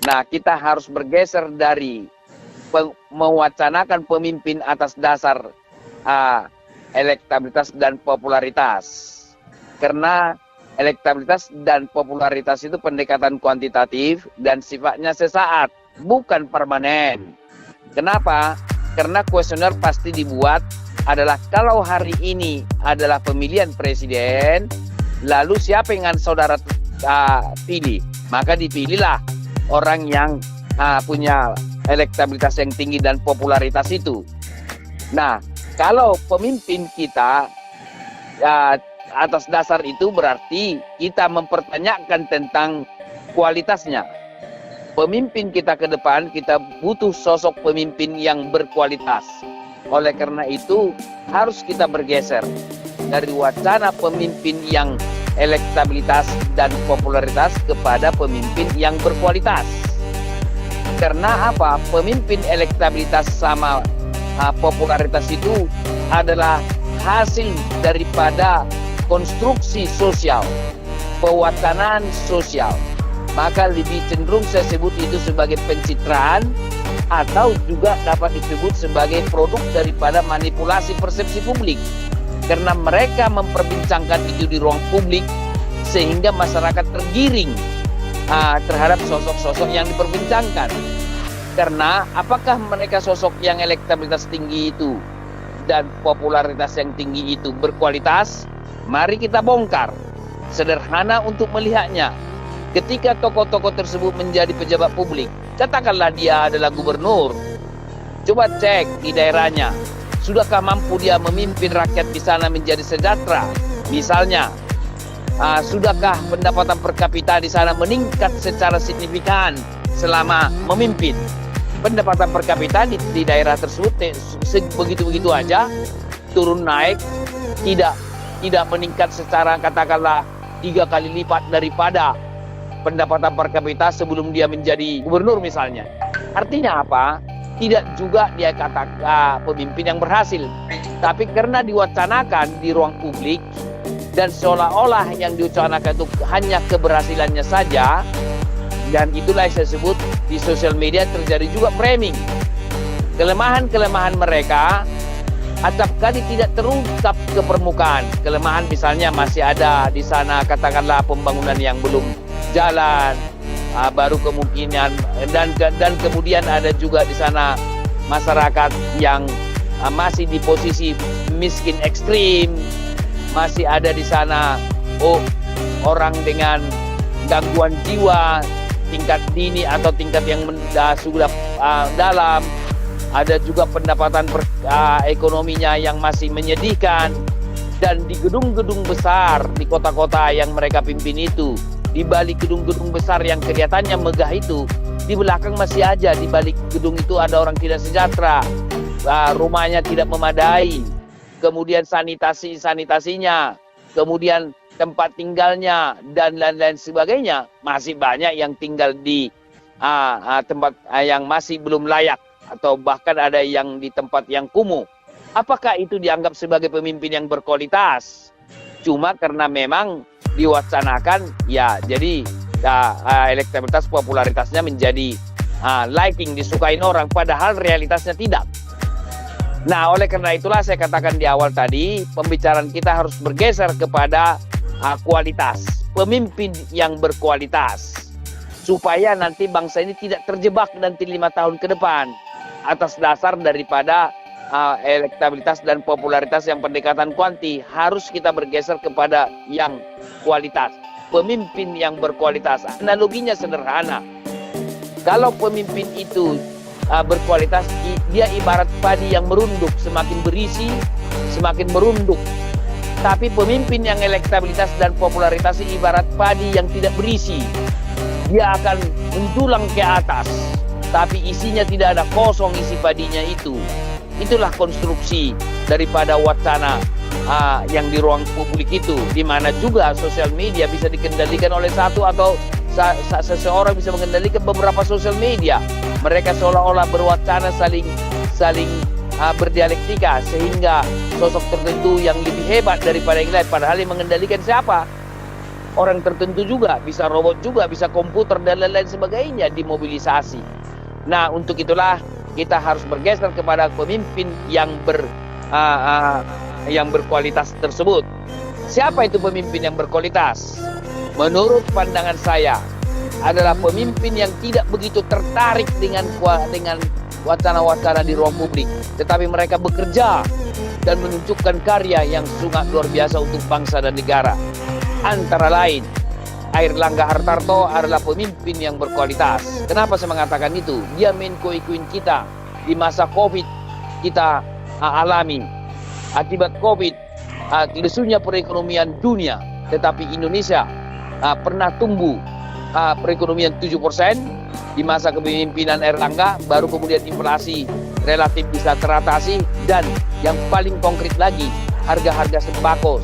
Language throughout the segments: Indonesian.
Nah, kita harus bergeser dari mewacanakan pemimpin atas dasar elektabilitas dan popularitas. Karena elektabilitas dan popularitas itu pendekatan kuantitatif dan sifatnya sesaat, bukan permanen. Kenapa? Karena kuesioner pasti dibuat adalah kalau hari ini adalah pemilihan presiden, lalu siapa yang saudara pilih? Maka dipilihlah orang yang punya elektabilitas yang tinggi dan popularitas itu. Nah, kalau pemimpin kita atas dasar itu berarti kita mempertanyakan tentang kualitasnya. Pemimpin kita ke depan, kita butuh sosok pemimpin yang berkualitas. Oleh karena itu, harus kita bergeser dari wacana pemimpin yang elektabilitas dan popularitas kepada pemimpin yang berkualitas. Karena apa? Pemimpin elektabilitas sama popularitas itu adalah hasil daripada konstruksi sosial, pewacanaan sosial. Maka lebih cenderung saya sebut itu sebagai pencitraan atau juga dapat disebut sebagai produk daripada manipulasi persepsi publik. Karena mereka memperbincangkan itu di ruang publik sehingga masyarakat tergiring terhadap sosok-sosok yang diperbincangkan. Karena apakah mereka sosok yang elektabilitas tinggi itu dan popularitas yang tinggi itu berkualitas? Mari kita bongkar. Sederhana untuk melihatnya. Ketika tokoh-tokoh tersebut menjadi pejabat publik, katakanlah dia adalah gubernur, coba cek di daerahnya. Sudahkah mampu dia memimpin rakyat di sana menjadi sejahtera? Misalnya, sudahkah pendapatan per kapita di sana meningkat secara signifikan selama memimpin? Pendapatan per kapita di daerah tersebut begitu-begitu aja, turun naik, tidak meningkat secara katakanlah 3 kali lipat daripada pendapatan per kapita sebelum dia menjadi gubernur misalnya. Artinya apa? Tidak juga dia katakan pemimpin yang berhasil. Tapi karena diwacanakan di ruang publik dan seolah-olah yang diwacanakan itu hanya keberhasilannya saja, dan itulah yang saya sebut di sosial media terjadi juga framing. Kelemahan-kelemahan mereka acap kali tidak terungkap ke permukaan. Kelemahan misalnya masih ada di sana katakanlah pembangunan yang belum jalan, baru kemungkinan dan kemudian ada juga di sana masyarakat yang masih di posisi miskin ekstrim, masih ada di sana orang dengan gangguan jiwa tingkat dini atau tingkat yang sudah dalam, ada juga pendapatan ekonominya yang masih menyedihkan, dan di gedung-gedung besar di kota-kota yang mereka pimpin itu, di balik gedung-gedung besar yang kelihatannya megah itu, di belakang masih aja di balik gedung itu ada orang tidak sejahtera, rumahnya tidak memadai, kemudian sanitasinya, kemudian tempat tinggalnya dan lain-lain sebagainya, masih banyak yang tinggal di tempat yang masih belum layak atau bahkan ada yang di tempat yang kumuh. Apakah itu dianggap sebagai pemimpin yang berkualitas? Cuma karena memang diwacanakan, ya jadi elektabilitas popularitasnya menjadi liking, disukain orang, padahal realitasnya tidak. Nah, oleh karena itulah saya katakan di awal tadi, pembicaraan kita harus bergeser kepada kualitas, pemimpin yang berkualitas, supaya nanti bangsa ini tidak terjebak nanti 5 tahun ke depan atas dasar daripada elektabilitas dan popularitas yang pendekatan kuanti. Harus kita bergeser kepada yang kualitas, pemimpin yang berkualitas. Analoginya sederhana, kalau pemimpin itu berkualitas, dia ibarat padi yang merunduk, semakin berisi semakin merunduk. Tapi pemimpin yang elektabilitas dan popularitas ibarat padi yang tidak berisi, dia akan menjulang ke atas, tapi isinya tidak ada, kosong isi padinya itu. Itulah konstruksi daripada wacana yang di ruang publik itu, di mana juga sosial media bisa dikendalikan oleh satu atau seseorang bisa mengendalikan beberapa sosial media. Mereka seolah-olah berwacana saling berdialektika, sehingga sosok tertentu yang lebih hebat daripada yang lain, padahal yang mengendalikan siapa? orang tertentu juga, bisa robot juga, bisa komputer dan lain-lain sebagainya dimobilisasi. Nah, untuk itulah kita harus bergeser kepada pemimpin yang berkualitas tersebut. Siapa itu pemimpin yang berkualitas? Menurut pandangan saya adalah pemimpin yang tidak begitu tertarik dengan wacana-wacana di ruang publik, tetapi mereka bekerja dan menunjukkan karya yang sangat luar biasa untuk bangsa dan negara. Antara lain, Airlangga Hartarto adalah pemimpin yang berkualitas. Kenapa saya mengatakan itu? Dia Menko Ikuin kita di masa COVID kita alami. Akibat COVID, lesunya perekonomian dunia, tetapi Indonesia pernah tumbuh perekonomian 7% di masa kepemimpinan Airlangga, baru kemudian inflasi relatif bisa teratasi, dan yang paling konkret lagi, harga-harga sembako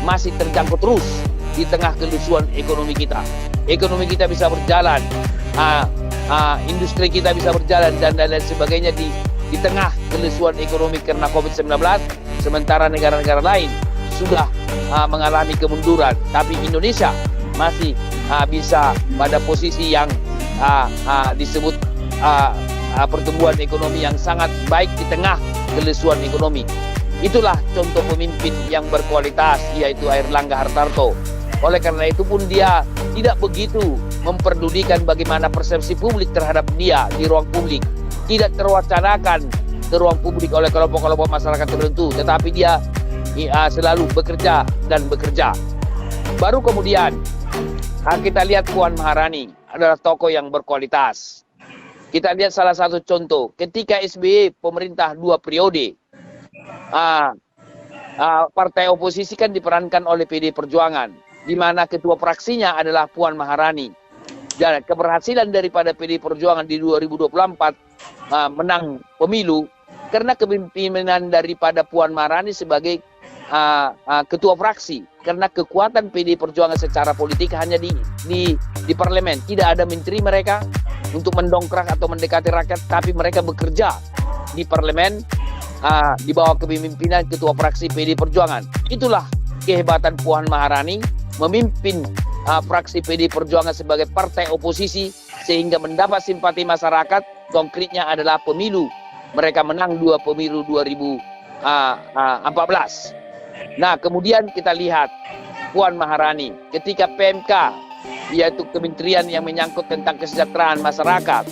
masih terjangkau terus di tengah kelusuan ekonomi kita. Ekonomi kita bisa berjalan, industri kita bisa berjalan, dan lain-lain sebagainya di tengah kelusuan ekonomi karena COVID-19, sementara negara-negara lain sudah mengalami kemunduran. Tapi Indonesia masih bisa pada posisi yang disebut pertumbuhan ekonomi yang sangat baik di tengah kelesuan ekonomi. Itulah contoh pemimpin yang berkualitas, yaitu Airlangga Hartarto. Oleh karena itu pun dia tidak begitu memperdulikan bagaimana persepsi publik terhadap dia di ruang publik. Tidak terwacanakan ke ruang publik oleh kelompok-kelompok masyarakat tertentu, tetapi dia selalu bekerja dan bekerja. Baru kemudian kita lihat Puan Maharani adalah tokoh yang berkualitas. Kita lihat salah satu contoh, ketika SBY pemerintah 2 periode, partai oposisi kan diperankan oleh PD Perjuangan, di mana ketua fraksinya adalah Puan Maharani. Dan keberhasilan daripada PD Perjuangan di 2024 menang pemilu karena kepemimpinan daripada Puan Maharani sebagai ketua fraksi. Karena kekuatan PD Perjuangan secara politik hanya di parlemen, tidak ada menteri mereka untuk mendongkrak atau mendekati rakyat, tapi mereka bekerja di parlemen di bawah kepemimpinan ketua fraksi PD Perjuangan. Itulah kehebatan Puan Maharani memimpin fraksi PD Perjuangan sebagai partai oposisi sehingga mendapat simpati masyarakat. Konkretnya adalah pemilu, mereka menang 2 pemilu 2014. Nah, kemudian kita lihat Puan Maharani ketika PMK, yaitu kementerian yang menyangkut tentang kesejahteraan masyarakat,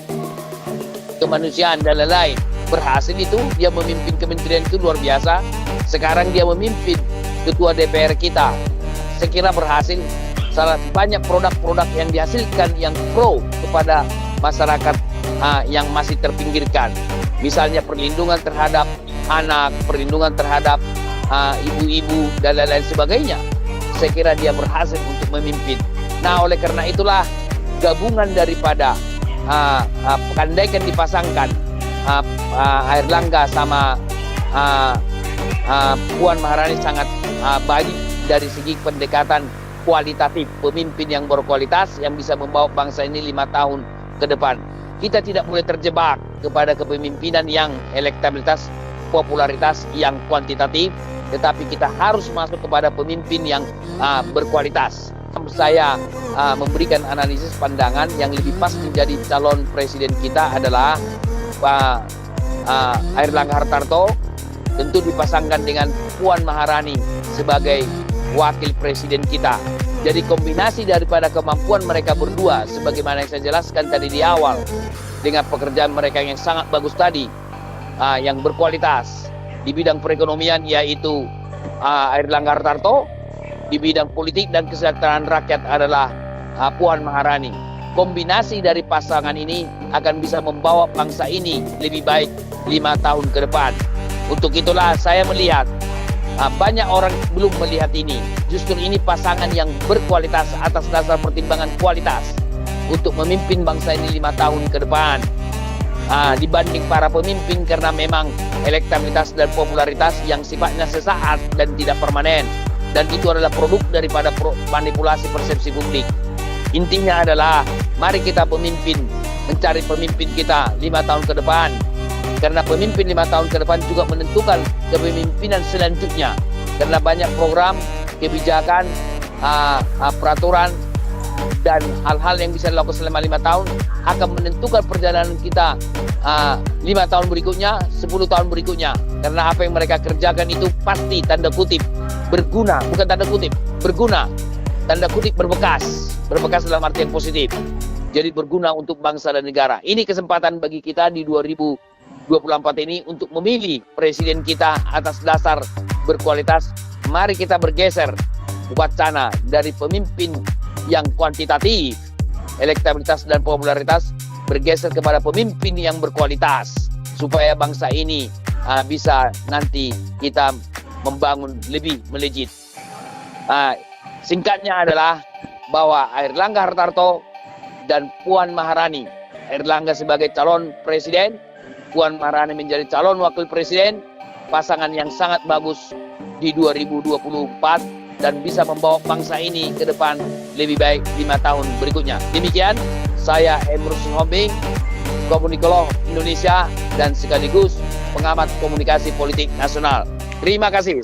kemanusiaan dan lain-lain, berhasil itu. Dia memimpin kementerian itu luar biasa. Sekarang dia memimpin ketua DPR kita. Saya kira berhasil. Salah banyak produk-produk yang dihasilkan yang pro kepada masyarakat yang masih terpinggirkan. Misalnya perlindungan terhadap anak, perlindungan terhadap ibu-ibu dan lain-lain sebagainya. Saya kira dia berhasil untuk memimpin. Nah, oleh karena itulah gabungan daripada Pandaikan dipasangkan Airlangga sama Puan Maharani sangat baik dari segi pendekatan kualitatif, pemimpin yang berkualitas yang bisa membawa bangsa ini 5 tahun ke depan. Kita tidak boleh terjebak kepada kepemimpinan yang elektabilitas, popularitas yang kuantitatif, tetapi kita harus masuk kepada pemimpin yang berkualitas. Saya memberikan analisis pandangan yang lebih pas menjadi calon presiden kita adalah Pak Airlangga Hartarto, tentu dipasangkan dengan Puan Maharani sebagai wakil presiden kita. Jadi kombinasi daripada kemampuan mereka berdua, sebagaimana yang saya jelaskan tadi di awal, dengan pekerjaan mereka yang sangat bagus tadi, yang berkualitas di bidang perekonomian, yaitu Airlangga Hartarto, di bidang politik dan kesejahteraan rakyat adalah Puan Maharani. Kombinasi dari pasangan ini akan bisa membawa bangsa ini lebih baik 5 tahun ke depan. Untuk itulah saya melihat banyak orang belum melihat ini. Justru ini pasangan yang berkualitas atas dasar pertimbangan kualitas untuk memimpin bangsa ini 5 tahun ke depan. Dibanding para pemimpin karena memang elektabilitas dan popularitas yang sifatnya sesaat dan tidak permanen. Dan itu adalah produk daripada manipulasi persepsi publik. Intinya adalah mari kita pemimpin, mencari pemimpin kita 5 tahun ke depan. Karena pemimpin 5 tahun ke depan juga menentukan kepemimpinan selanjutnya. Karena banyak program, kebijakan, peraturan dan hal-hal yang bisa dilakukan selama 5 tahun akan menentukan perjalanan kita 5 tahun berikutnya, 10 tahun berikutnya. Karena apa yang mereka kerjakan itu pasti tanda kutip berguna, bukan tanda kutip, berguna. Tanda kutip berbekas dalam arti yang positif. Jadi berguna untuk bangsa dan negara. Ini kesempatan bagi kita di 2024 ini untuk memilih presiden kita atas dasar berkualitas. Mari kita bergeser wacana dari pemimpin yang kuantitatif, elektabilitas dan popularitas, bergeser kepada pemimpin yang berkualitas, supaya bangsa ini bisa nanti kita membangun lebih melejit. Singkatnya adalah bahwa Airlangga Hartarto dan Puan Maharani, Airlangga sebagai calon presiden, Puan Maharani menjadi calon wakil presiden, pasangan yang sangat bagus di 2024 dan bisa membawa bangsa ini ke depan lebih baik 5 tahun berikutnya. Demikian, saya Emrus Hombing, komunikolog Indonesia dan sekaligus pengamat komunikasi politik nasional. Terima kasih.